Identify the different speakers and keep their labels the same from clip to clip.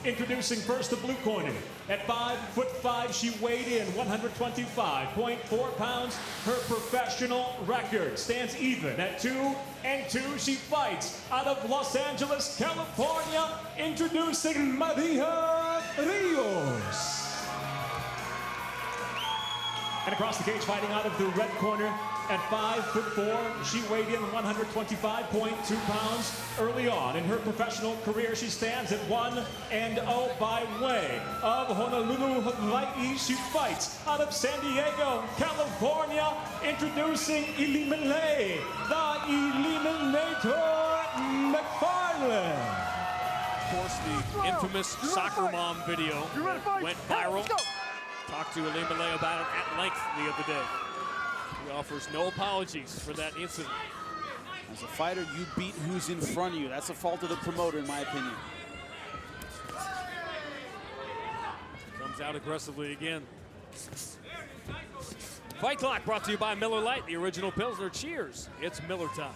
Speaker 1: Introducing first the blue corner. At 5'5", she weighed in 125.4 pounds. Her professional record stands even at 2-2. She fights out of Los Angeles, California. Introducing Mario Rios. And across the cage, fighting out of the red corner at 5'4", she weighed in 125.2 pounds. Early on in her professional career, she stands at 1-0 by way of Honolulu, Hawaii. She fights out of San Diego, California. Introducing Ilima-Lei, the Eliminator Macfarlane.
Speaker 2: Of course, the infamous soccer mom video went viral. Talked to Ilima-Lei about it at length the other day. He offers no apologies for that incident.
Speaker 3: As a fighter, you beat who's in front of you. That's a fault of the promoter, in my opinion.
Speaker 2: Comes out aggressively again. Fight Clock brought to you by Miller Lite, the original Pilsner. Cheers, it's Miller time.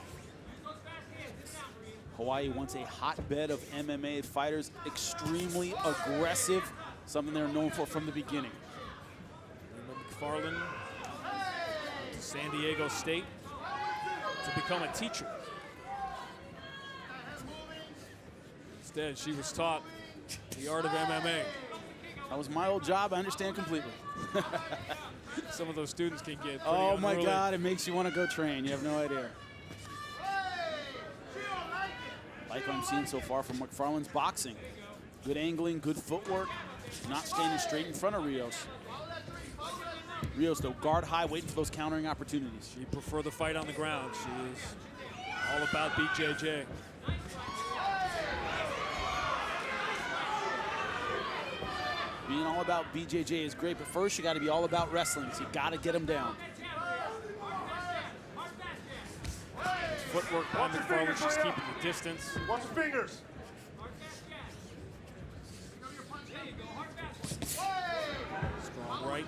Speaker 3: Hawaii once a hotbed of MMA fighters, extremely aggressive, something they're known for from the beginning.
Speaker 2: Macfarlane to San Diego State to become a teacher. Instead, she was taught the art of MMA.
Speaker 3: That was my old job, I understand completely.
Speaker 2: Some of those students can get
Speaker 3: oh
Speaker 2: pretty
Speaker 3: my
Speaker 2: unruly.
Speaker 3: God, it makes you want to go train. You have no idea. Like what I'm seeing so far from Macfarlane's boxing. Good angling, good footwork, not standing straight in front of Rios. Rios, though, guard high, waiting for those countering opportunities.
Speaker 2: She prefer the fight on the ground. She is all about BJJ.
Speaker 3: Being all about BJJ is great, but first you got to be all about wrestling, so you got to get them down.
Speaker 2: Footwork by Macfarlane, she's keeping the distance.
Speaker 4: Watch your fingers.
Speaker 2: Strong right.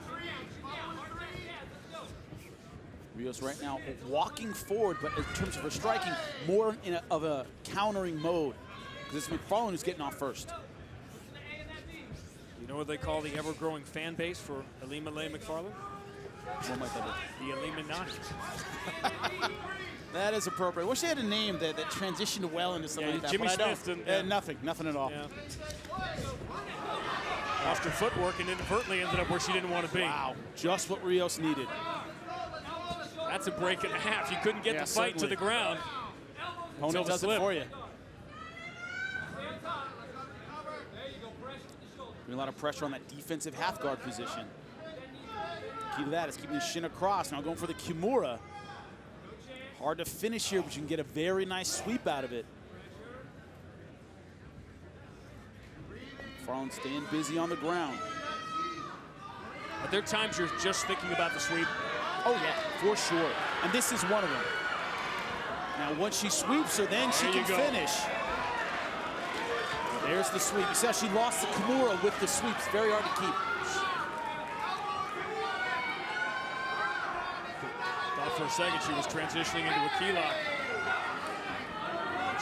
Speaker 3: Rios right now walking forward, but in terms of her striking, more in of a countering mode. Because it's Macfarlane who's getting off first.
Speaker 2: You know what they call the ever-growing fan base for Ilima-Lei Macfarlane?
Speaker 3: What might that be?
Speaker 2: The Illuminati.
Speaker 3: That is appropriate. I wish they had a name that transitioned well into something like that.
Speaker 2: Jimmy
Speaker 3: but I
Speaker 2: Smith
Speaker 3: don't.
Speaker 2: didn't,
Speaker 3: Nothing at all.
Speaker 2: Yeah. Lost her footwork and inadvertently ended up where she didn't want to be.
Speaker 3: Wow, just what Rios needed.
Speaker 2: That's a break and a half. You couldn't get the fight to the ground.
Speaker 3: Opponent does it for you. Putting a lot of pressure on that defensive half guard position. Key to that is keeping the shin across. Now going for the Kimura. Hard to finish here, but you can get a very nice sweep out of it. Macfarlane staying busy on the ground.
Speaker 2: But there are times you're just thinking about the sweep.
Speaker 3: Oh yeah, for sure. And this is one of them. Now once she sweeps her, then she can finish. There's the sweep. You see how she lost the Kimura with the sweeps. Very hard to keep.
Speaker 2: Thought for a second she was transitioning into a key lock.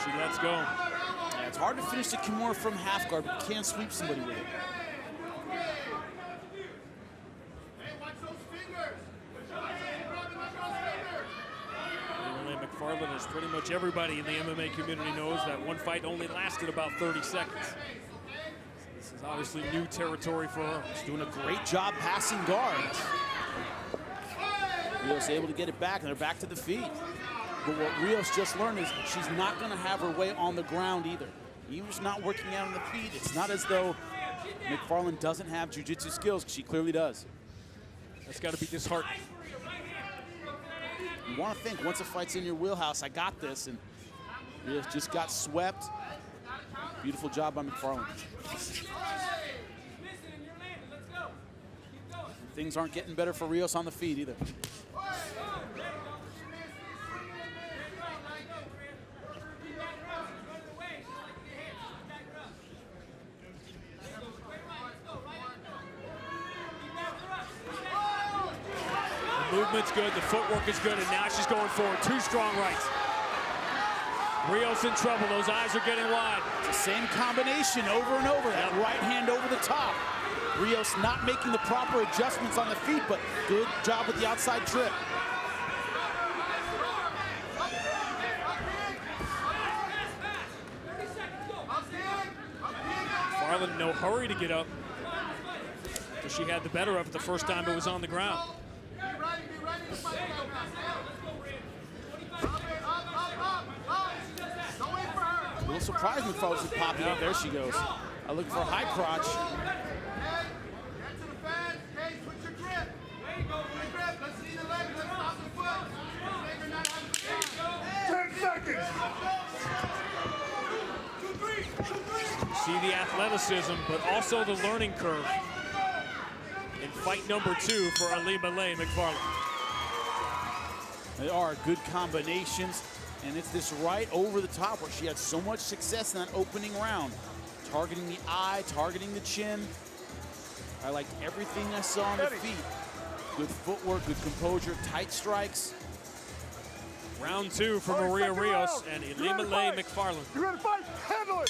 Speaker 2: She lets go.
Speaker 3: Yeah, it's hard to finish the Kimura from half guard, but you can sweep somebody with it.
Speaker 2: Macfarlane, as pretty much everybody in the MMA community knows, that one fight only lasted about 30 seconds. This is obviously new territory for her.
Speaker 3: She's doing a great job passing guards. Rios able to get it back, and they're back to the feet. But what Rios just learned is she's not going to have her way on the ground either. Even if she's not working out on the feet, it's not as though Macfarlane doesn't have jiu-jitsu skills, because she clearly does.
Speaker 2: That's got to be disheartening.
Speaker 3: You want to think, once a fight's in your wheelhouse, I got this, and Rios just got swept. Beautiful job by Macfarlane. Things aren't getting better for Rios on the feet either.
Speaker 2: Movement's good, the footwork is good, and now she's going forward. Two strong rights. Rios in trouble, those eyes are getting wide.
Speaker 3: It's the same combination over and over. That right top. Rios not making the proper adjustments on the feet, but good job with the outside trip.
Speaker 2: Macfarlane, no hurry to get up, because she had the better of it the first time it was on the ground.
Speaker 3: A little surprised Macfarlane was popping up. There she goes. I look for a high crotch.
Speaker 2: See the athleticism, but also the learning curve in fight number 2 for Ilima-Lei Macfarlane.
Speaker 3: They are good combinations, and it's this right over the top where she had so much success in that opening round. Targeting the eye, targeting the chin. I liked everything I saw on the feet. Good footwork, good composure, tight strikes.
Speaker 2: Round 2 for Mario Rios and Ilima-Lei Macfarlane.
Speaker 4: You ready to fight? Handle it!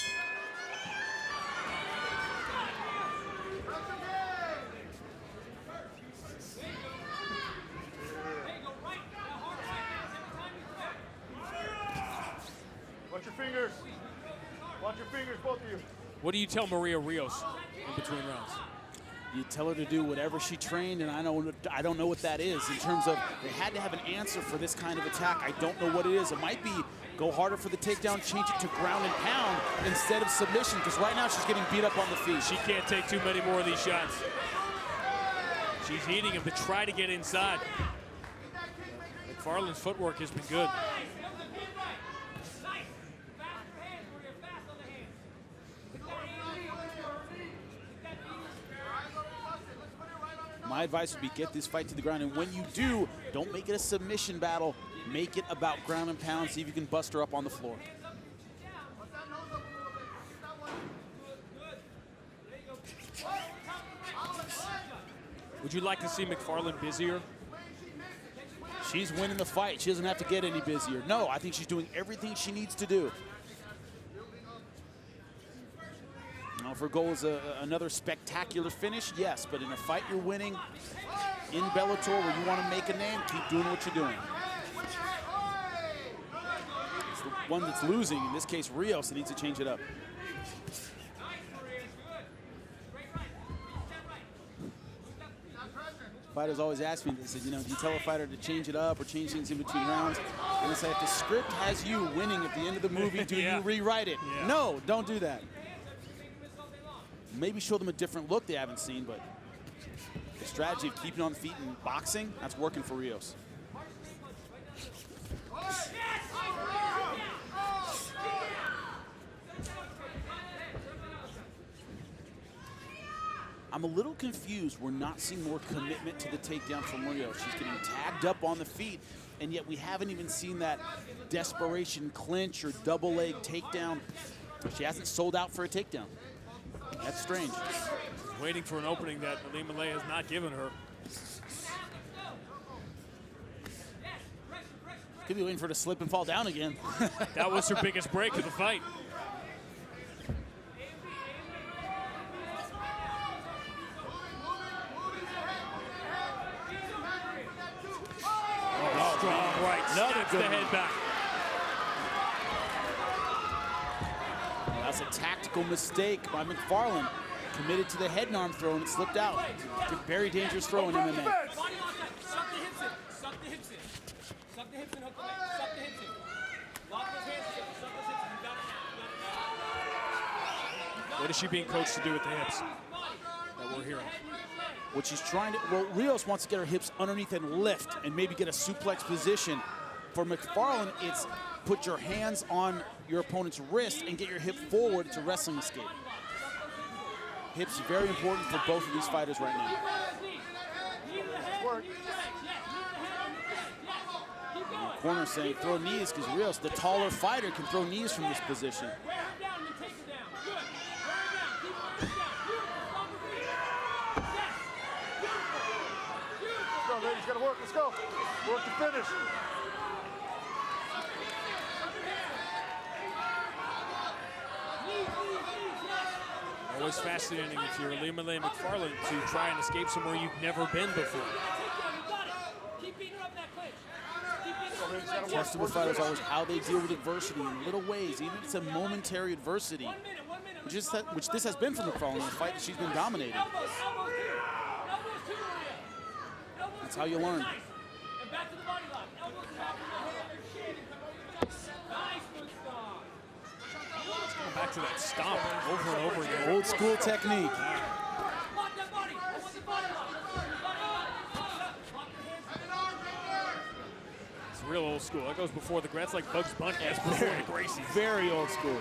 Speaker 4: Watch your fingers. Watch your fingers, both of you.
Speaker 2: What do you tell Mario Rios in between rounds?
Speaker 3: You tell her to do whatever she trained, and I don't know what that is in terms of they had to have an answer for this kind of attack. I don't know what it is. It might be go harder for the takedown, change it to ground and pound instead of submission, because right now she's getting beat up on the feet.
Speaker 2: She can't take too many more of these shots. She's eating them to try to get inside. Macfarlane's footwork has been good.
Speaker 3: My advice would be get this fight to the ground, and when you do, don't make it a submission battle. Make it about ground and pound, see if you can bust her up on the floor.
Speaker 2: Would you like to see Macfarlane busier?
Speaker 3: She's winning the fight. She doesn't have to get any busier. No, I think she's doing everything she needs to do. Now, if her goal is another spectacular finish, yes, but in a fight you're winning in Bellator where you want to make a name, keep doing what you're doing. It's the one that's losing, in this case Rios, that needs to change it up. Fighters always ask me, they said, you know, do you tell a fighter to change it up or change things in between rounds? And I say, if the script has you winning at the end of the movie, do you rewrite it?
Speaker 2: Yeah.
Speaker 3: No, don't do that. Maybe show them a different look they haven't seen, but the strategy of keeping on the feet in boxing, that's working for Rios. I'm a little confused. We're not seeing more commitment to the takedown from Rios. She's getting tagged up on the feet, and yet we haven't even seen that desperation clinch or double leg takedown. She hasn't sold out for a takedown. That's strange.
Speaker 2: Waiting for an opening that Ilima-Lei has not given her.
Speaker 3: Could be waiting for her to slip and fall down again.
Speaker 2: That was her biggest break of the fight. Oh, strong right. Snaps the head back.
Speaker 3: That's a tactical mistake by Macfarlane. Committed to the head and arm throw, and it slipped out. It's a very dangerous throw in MMA.
Speaker 5: Suck the hips in. Suck the hips in. Suck the hips in. Hook the leg. Suck the hips in. Lock those hands in. Suck those hips in. You got it now.
Speaker 2: What is she being coached to do with the hips that we're hearing?
Speaker 3: What she's trying to, well, Rios wants to get her hips underneath and lift and maybe get a suplex position. For Macfarlane, it's put your hands on your opponent's wrist and get your hip forward. It's a wrestling escape. Hips very important for both of these fighters right now. Corner saying throw knees because Rios, the taller fighter, can throw knees from this position.
Speaker 4: Let's go, ladies. Gotta work. Let's go. Work to finish.
Speaker 2: Always always fascinating if you're Ilima-Lei Macfarlane to try and escape somewhere you've never been before.
Speaker 3: Test of a fighter is always how they deal with adversity in little ways, even if it's a momentary adversity, which this has been for Macfarlane in a fight that she's been dominating. That's how you learn.
Speaker 2: Going back to that stomp over and over again.
Speaker 3: Old school technique.
Speaker 2: It's real old school. That goes before the That's like Bugs Bunny. That's before the Gracies.
Speaker 3: Very old school.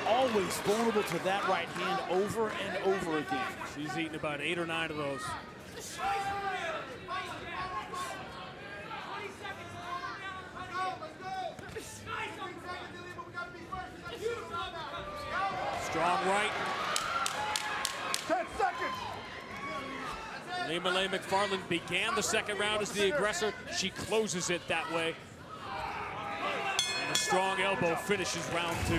Speaker 3: Always vulnerable to that right hand over and over again.
Speaker 2: She's eaten about 8 or 9 of those. Strong right.
Speaker 4: 10 seconds.
Speaker 2: Ilima-Lei Macfarlane began the second round as the aggressor. She closes it that way. And a strong elbow finishes round 2.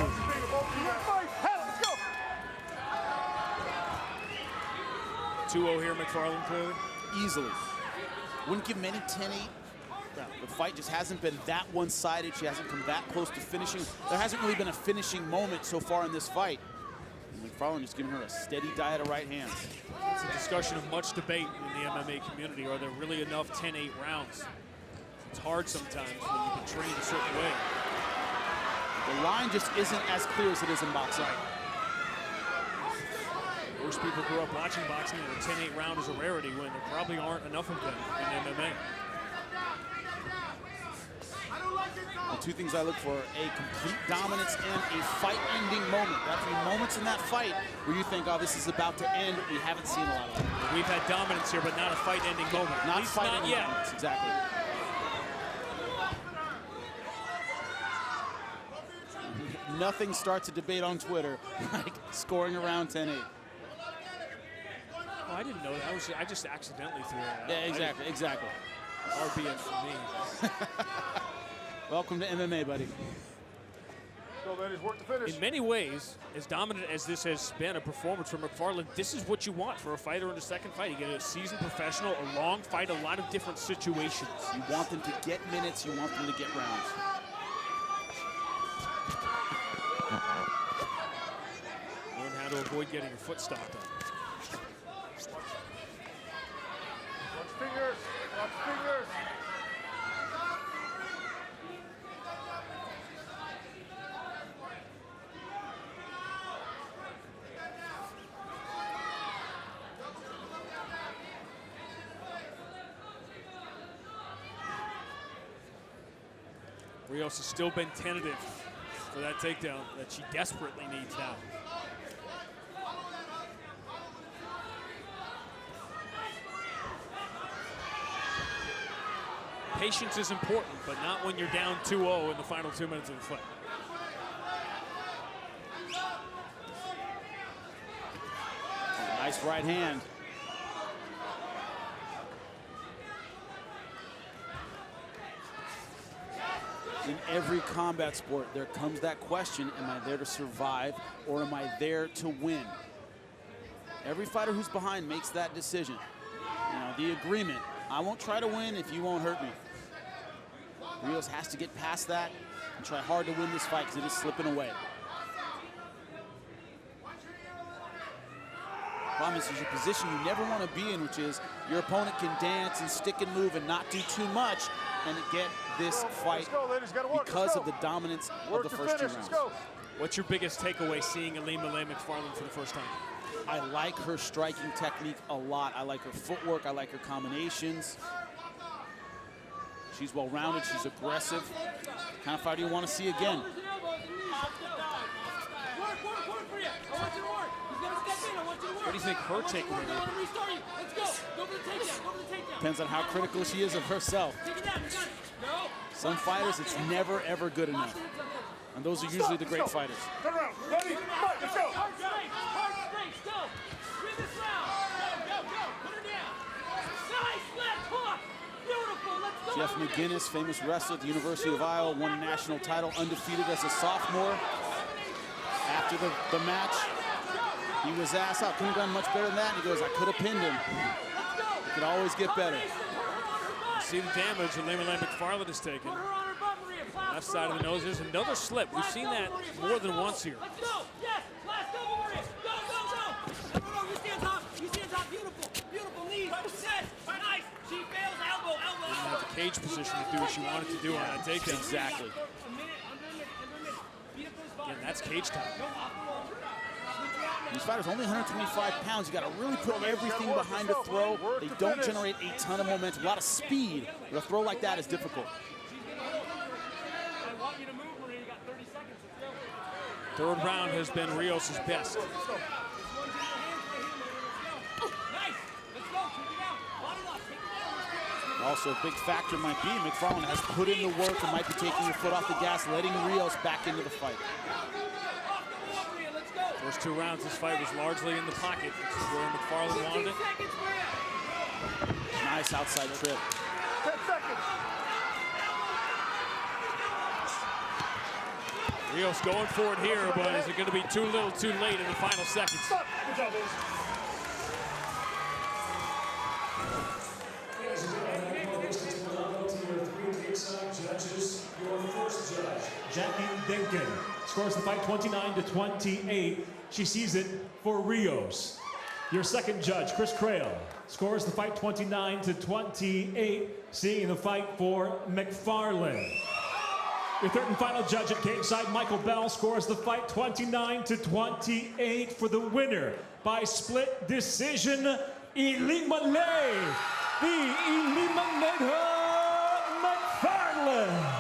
Speaker 2: 2-0 here, Macfarlane clearly.
Speaker 3: Easily. Wouldn't give many 10-8. The fight just hasn't been that one-sided. She hasn't come that close to finishing. There hasn't really been a finishing moment so far in this fight. And Macfarlane just giving her a steady diet of right hands.
Speaker 2: It's a discussion of much debate in the MMA community. Are there really enough 10-8 rounds? It's hard sometimes when you've been trained a certain way.
Speaker 3: The line just isn't as clear as it is in boxing.
Speaker 2: Most people grew up watching boxing, and a 10-8 round is a rarity when there probably aren't enough of them in MMA.
Speaker 3: The two things I look for are a complete dominance and a fight-ending moment. There have to be moments in that fight where you think, oh, this is about to end. We haven't seen a lot of it.
Speaker 2: We've had dominance here, but not a fight-ending moment.
Speaker 3: Not fight-ending
Speaker 2: yet.
Speaker 3: moments, exactly. Nothing starts a debate on Twitter like scoring around 10-8.
Speaker 2: Oh, I didn't know that. I just accidentally threw that out.
Speaker 3: Yeah, exactly, exactly.
Speaker 2: RBN for me.
Speaker 3: Welcome to MMA, buddy.
Speaker 4: Go, ladies, work the finish.
Speaker 2: In many ways, as dominant as this has been a performance from Macfarlane, this is what you want for a fighter in a second fight. You get a seasoned professional, a long fight, a lot of different situations.
Speaker 3: You want them to get minutes, you want them to get rounds.
Speaker 2: Learn how to avoid getting your foot stomped on.
Speaker 4: Watch fingers. Watch fingers.
Speaker 2: Rios has still been tentative for that takedown that she desperately needs now. Patience is important, but not when you're down 2-0 in the final 2 minutes of the fight.
Speaker 3: Nice right hand. In every combat sport, there comes that question, am I there to survive or am I there to win? Every fighter who's behind makes that decision. You know, the agreement, I won't try to win if you won't hurt me. Rios has to get past that and try hard to win this fight because it is slipping away. Problem is, there's a position you never want to be in, which is your opponent can dance and stick and move and not do too much and get this fight because of the dominance of the first 2 rounds.
Speaker 2: What's your biggest takeaway seeing Ilima-Lei Macfarlane for the first time?
Speaker 3: I like her striking technique a lot. I like her footwork. I like her combinations. She's well-rounded. She's aggressive. Kind of fighter you want to see again.
Speaker 2: What do you think her takeaway will be?
Speaker 3: Depends on how critical she is of herself. Some fighters, it's never, ever good enough. And those are usually the great fighters.
Speaker 4: Turn around. Ready? Fight. Let's go.
Speaker 3: Jeff McGinnis, famous wrestler at the University of Iowa, won a national title, undefeated as a sophomore. After the match, he was asked, "I couldn't have done much better than that." And he goes, "I could have pinned him. You could always get better."
Speaker 2: You see the damage that Ilima-Lei Macfarlane has taken. Left side of the nose. There's another slip. We've seen that more than once here.
Speaker 5: Let's go. Yes. Last go, Maria. Go, go, go. No, you stand top. You stand top. Beautiful. Beautiful knees. Set. Nice. She fails. Elbow, elbow,
Speaker 2: Didn't
Speaker 5: elbow.
Speaker 2: have the cage position to do what she wanted to do on that takedown.
Speaker 3: Exactly.
Speaker 5: A minute, under a minute. Beat up those bodies.
Speaker 2: Again, that's cage time.
Speaker 5: Go off the wall. Switch around now.
Speaker 3: These fighters only 125 pounds. You got to really put everything behind a throw. They don't generate a ton of momentum, a lot of speed. But a throw like that is difficult.
Speaker 5: I want you to move, Maria. You got 30 seconds. Let's go.
Speaker 2: Third round has been Rios' best.
Speaker 5: This one's in your hands right here, Maria. Let's go. Nice. Let's go. Take it out. Body lock. Take it down. Let's go.
Speaker 3: Also, a big factor might be McFarlane has put in the work and might be taking your foot off the gas, letting Rios back into the fight.
Speaker 5: Off the wall, Maria. Let's go.
Speaker 2: First 2 rounds, this fight was largely in the pocket, which is where McFarlane wanted
Speaker 5: 15
Speaker 2: it.
Speaker 5: seconds, Maria.
Speaker 3: Nice outside trip.
Speaker 4: 10 seconds.
Speaker 2: Rios going for it here, but is it going to be too little, too late in the final seconds?
Speaker 4: Stop. Good job, boys.
Speaker 1: Ladies and gentlemen, now listening to your 3 stateside judges. Your first judge, Jackie Denkin, scores the fight 29-28. She sees it for Rios. Your second judge, Chris Crail, scores the fight 29-28, seeing the fight for Macfarlane. Your third and final judge at cage side, Michael Bell, scores the fight 29-28 for the winner by split decision, Ilima-Lei, the Eliminator Macfarlane.